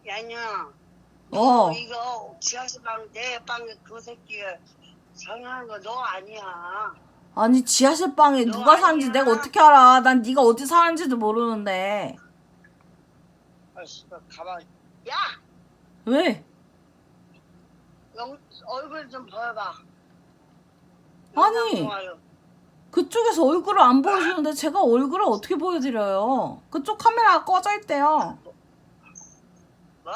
야냐, 어. 이거 지하실 내 방에 그 새끼 전화하는 거 너 아니야. 아니 지하실 방에 너 누가 사는지 아니야. 내가 어떻게 알아? 난 네가 어디 사는지도 모르는데. 가만. 야, 왜? 얼굴 좀 보여봐. 아니 좋아요. 그쪽에서 얼굴을 안 보여주는데 제가 얼굴을 어떻게 보여드려요? 그쪽 카메라가 꺼져 있대요. 뭐?